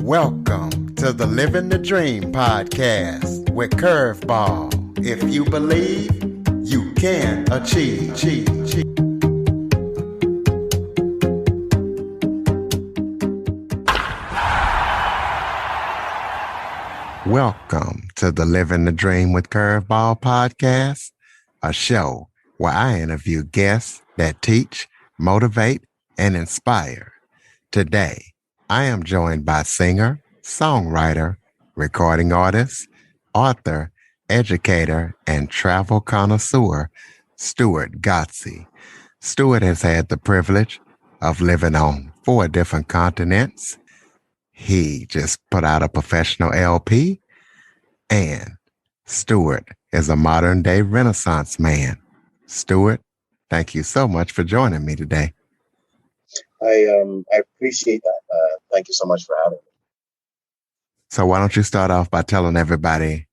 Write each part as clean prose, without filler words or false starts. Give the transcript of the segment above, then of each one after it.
Welcome to the Living the Dream podcast with Curveball. If you believe, you can achieve. Welcome to the Living the Dream with Curveball podcast, a show where I interview guests that teach, motivate, and inspire. Today, I am joined by singer, songwriter, recording artist, author, educator, and travel connoisseur, Stewart Gatsi. Stewart has had the privilege of living on 4 different continents. He just put out a professional LP, and Stewart is a modern day Renaissance man. Stewart, thank you so much for joining me today. I appreciate that. Thank you so much for having me. So why don't you start off by telling everybody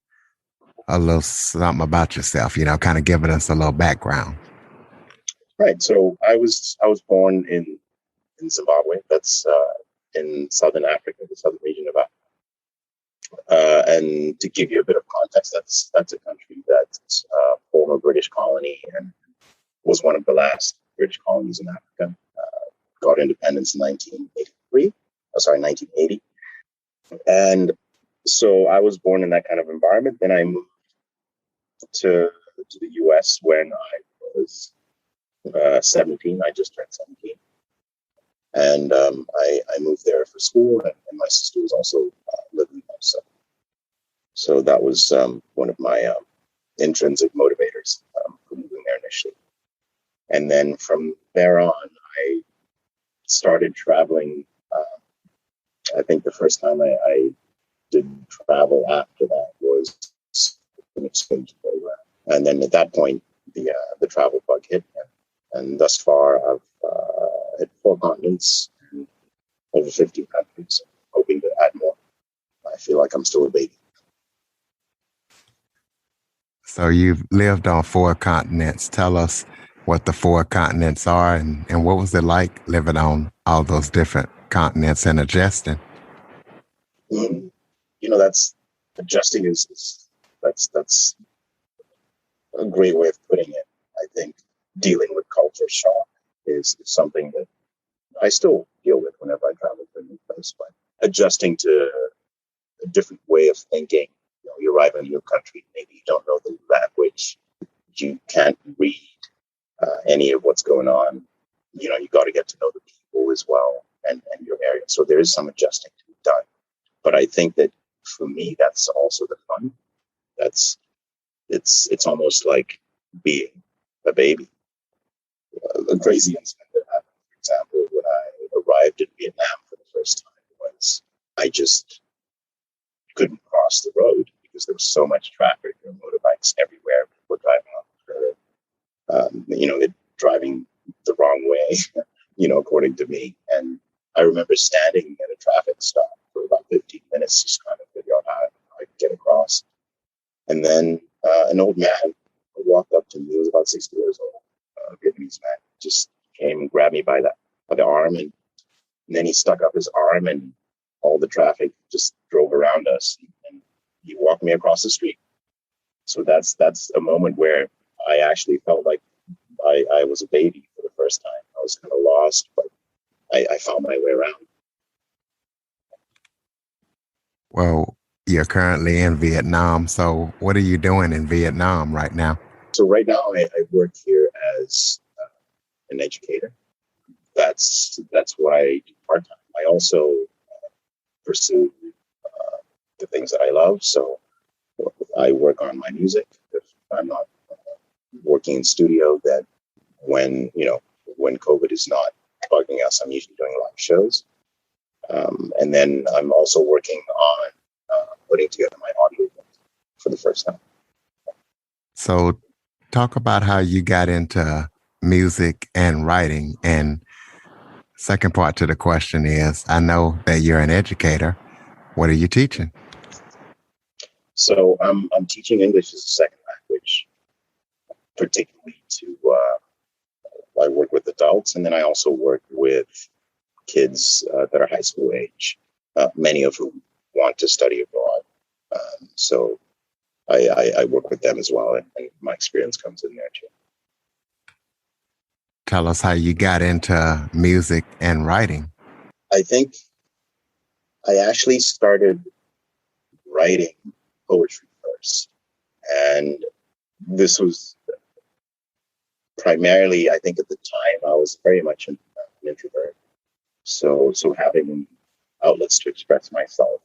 a little something about yourself, kind of giving us a little background. Right. So I was born in Zimbabwe. That's in southern Africa, the southern region of Africa. And to give you a bit of context, that's a country that's a former British colony and was one of the last British colonies in Africa. Got independence in 1980. And so I was born in that kind of environment. Then I moved to the US when I was 17. I just turned 17. And I moved there for school, and my sister was also living there. So that was one of my intrinsic motivators for moving there initially. And then from there on, I started traveling. I think the first time I did travel after that was an exchange program. And then at that point, the travel bug hit. And thus far, I've hit 4 continents and over 50 countries, hoping to add more. I feel like I'm still a baby. So you've lived on 4 continents. Tell us what the 4 continents are and what was it like living on all those different continents and adjusting? That's adjusting that's a great way of putting it. I think dealing with culture shock is something that I still deal with whenever I travel to a new place, but adjusting to a different way of thinking. You arrive in a new country, maybe you don't know the language, you can't read any of what's going on. You got to get to know the people as well and your area. So there is some adjusting to be done. But I think that for me, that's also the fun. It's almost like being a baby. A crazy incident that happened, for example, when I arrived in Vietnam for the first time was I just couldn't cross the road because there was so much traffic. There were motorbikes everywhere. People were driving off the curb. Driving the wrong way, according to me. And I remember standing at a traffic stop for about 15 minutes, just trying to figure out how I could get across. And then an old man walked up to me. He was about 60 years old, a Vietnamese man, just came and grabbed me by the arm. And then he stuck up his arm and all the traffic just drove around us. And he walked me across the street. So that's a moment where I actually felt like I was a baby for the first time. I was kind of lost, but I found my way around. Well, you're currently in Vietnam. So what are you doing in Vietnam right now? So right now I work here as an educator. That's what I do part-time. I also pursue the things that I love. So I work on my music. If I'm not working in studio, then when COVID is not bugging us, I'm usually doing live shows. And then I'm also working on putting together my audio for the first time. So talk about how you got into music and writing. And second part to the question is, I know that you're an educator. What are you teaching? So I'm teaching English as a second language, particularly I work with adults, and then I also work with kids that are high school age. many of whom want to study abroad. So I work with them as well, and my experience comes in there too. Tell us how you got into music and writing. I think I actually started writing poetry first, and this was primarily, I think, at the time I was very much an introvert. So having outlets to express myself,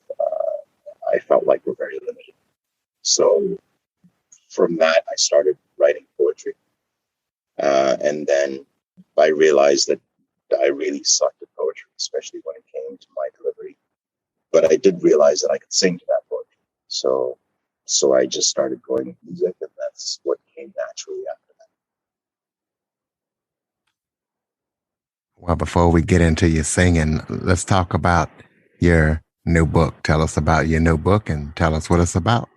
I felt like were very limited. So from that, I started writing poetry, and then I realized that I really sucked at poetry, especially when it came to my delivery. But I did realize that I could sing to that poetry. So I just started going with music, and that's what came naturally after that. Well, before we get into your singing, let's talk about your new book. Tell us about your new book and tell us what it's about.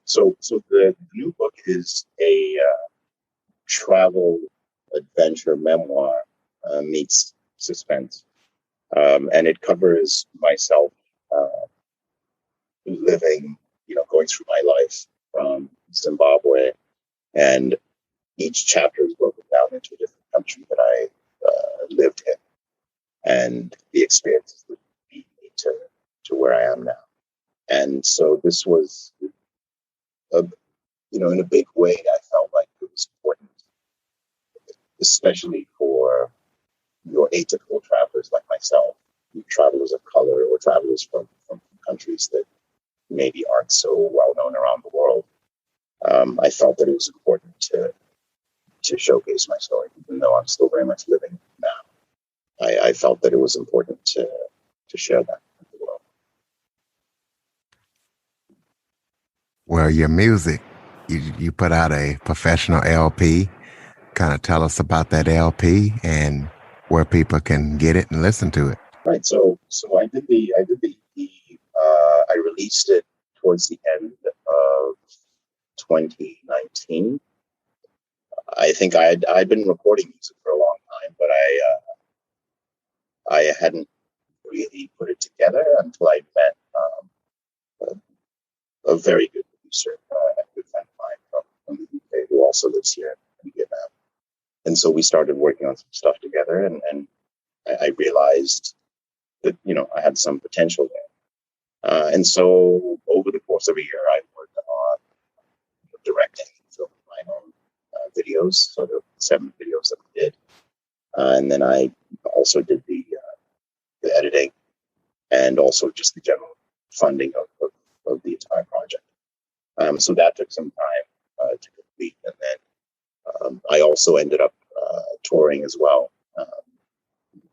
So the new book is a travel adventure memoir meets suspense, and it covers myself living, going through my life from Zimbabwe, and each chapter is broken down into a different country that I lived in, and the experiences that lead me to where I am now. And so this was, in a big way, I felt like it was important, especially for your atypical travelers like myself, travelers of color or travelers from countries that maybe aren't so well known around the world. I felt that it was important to showcase my story, even though I'm still very much living now. I felt that it was important to share that with the world. Well, your music, you put out a professional LP. Kind of tell us about that LP and where people can get it and listen to it. Right. So I did the EP. I released it towards the end of 2019. I think I'd been recording music for a long time, but I hadn't really put it together until I met a very good producer, a good friend of mine from the UK who also lives here in Vietnam. And so we started working on some stuff together, and I realized that I had some potential there. And so over the course of a year, I worked on directing and filming my own videos, sort of 7 videos that we did. And then I also did the editing and also just the general funding of the entire project. So that took some time to complete. And then I also ended up touring as well.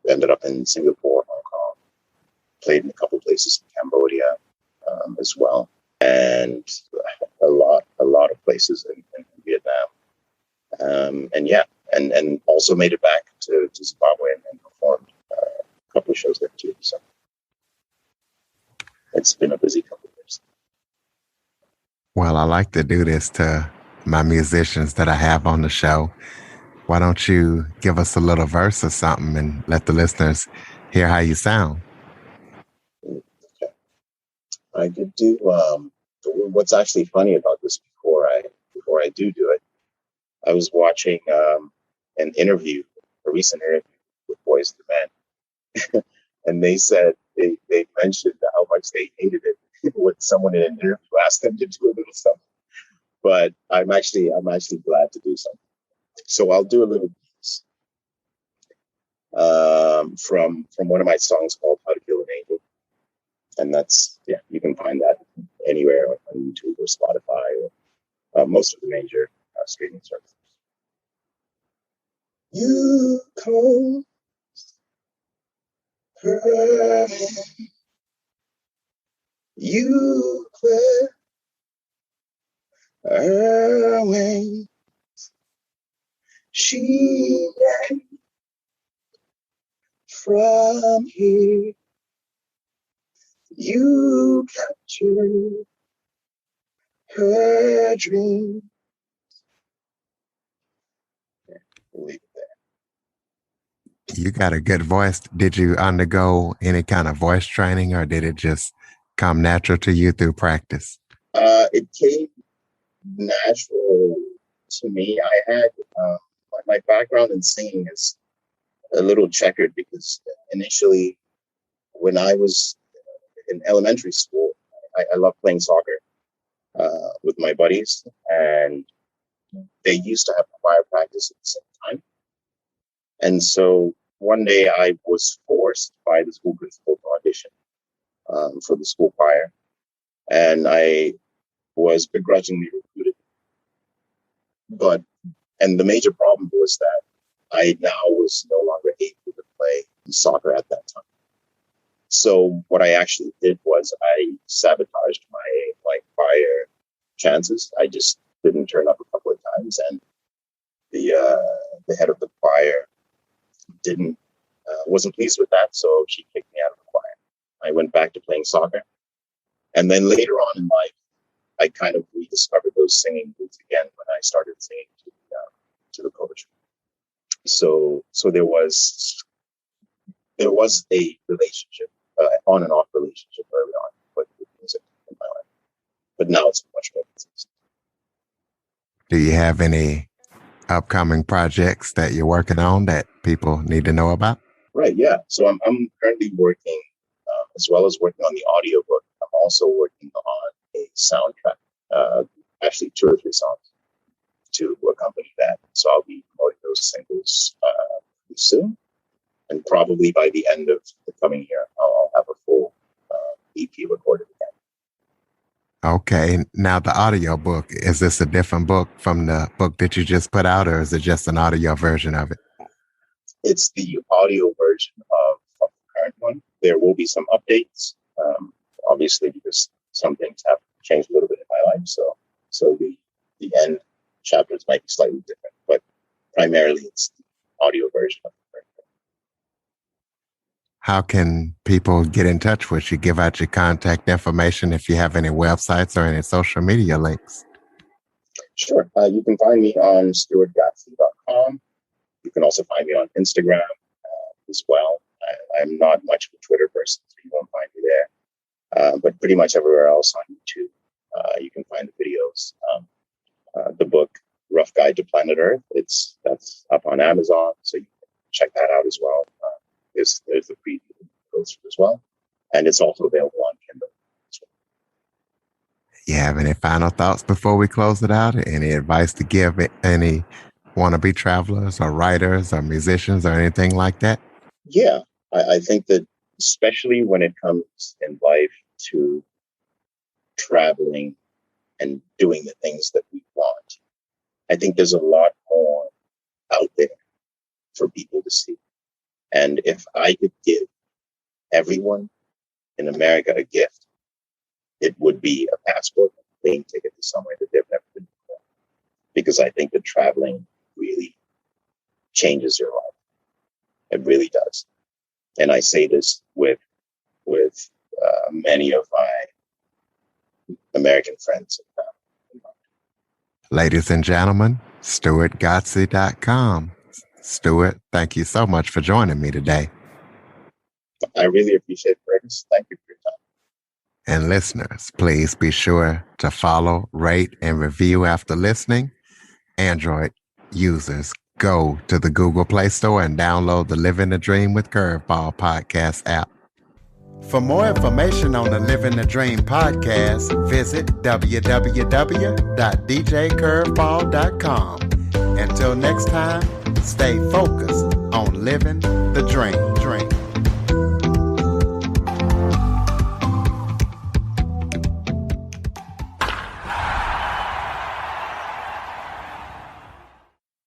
Ended up in Singapore, Hong Kong, played in a couple places in Cambodia as well, and a lot of places in Vietnam. And also made it back to Zimbabwe and performed a couple of shows there too. So it's been a busy couple of years. Well, I like to do this to my musicians that I have on the show. Why don't you give us a little verse or something and let the listeners hear how you sound? Okay. I could do. What's actually funny about this before I do it, I was watching an interview, a recent interview with Boys II Men, and they said they mentioned how much they hated it when someone in an interview asked them to do a little something. But I'm actually glad to do something. So I'll do a little piece from one of my songs called "How to Kill an Angel," and that's you can find that anywhere on YouTube or Spotify or most of the major streaming services. You call her, you clear her way. She ran from here. You captured her dream. We'll leave it there. You got a good voice. Did you undergo any kind of voice training or did it just come natural to you through practice? It came natural to me. I had my background in singing is a little checkered because initially, when I was in elementary school, I loved playing soccer with my buddies, and they used to have choir practice at the same time. And so one day I was forced by the school principal to audition for the school choir, and I was begrudgingly recruited. And the major problem was that I now was no longer able to play soccer at that time. So what I actually did was I sabotaged my choir chances. I just didn't turn up a couple of times, and the head of the choir didn't wasn't pleased with that, so she kicked me out of the choir. I went back to playing soccer, and then later on in life, I kind of rediscovered those singing roots again when I started singing to the coach. So there was a relationship, on and off relationship early on with music in my life, but now it's much more consistent. Do you have any upcoming projects that you're working on that people need to know about? Right, yeah. So I'm currently working, as well as working on the audiobook, I'm also working on a soundtrack, actually 2 or 3 songs to accompany that. So I'll be promoting those singles pretty soon. And probably by the end of the coming year, I'll have a full EP recorded again. Okay. Now the audiobook, is this a different book from the book that you just put out, or is it just an audio version of it? It's the audio version of the current one. There will be some updates, obviously, because some things have changed a little bit in my life. So the end chapters might be slightly different, but primarily it's the audio version of the current one. How can people get in touch with you? Give out your contact information if you have any websites or any social media links. Sure. You can find me on stewart.gatsi.com. You can also find me on Instagram as well. I'm not much of a Twitter person, so you won't find me there. But pretty much everywhere else on YouTube, you can find the videos. The book, Rough Guide to Planet Earth, that's up on Amazon, so you can check that out as well. There's the preview that goes through as well. And it's also available on Kindle as well. You have any final thoughts before we close it out? Any advice to give any wannabe travelers or writers or musicians or anything like that? Yeah, I think that especially when it comes in life to traveling and doing the things that we want, I think there's a lot more out there for people to see. And if I could give everyone in America a gift, it would be a passport and a plane ticket to somewhere that they've never been before. Because I think that traveling really changes your life. It really does. And I say this with many of my American friends. Ladies and gentlemen, stewart.gatsi.com. Stewart, thank you so much for joining me today. I really appreciate it, Curtis. Thank you for your time. And listeners, please be sure to follow, rate, and review after listening. Android users, go to the Google Play Store and download the Living the Dream with Curveball podcast app. For more information on the Living the Dream podcast, visit www.djcurveball.com. Until next time, stay focused on living the dream.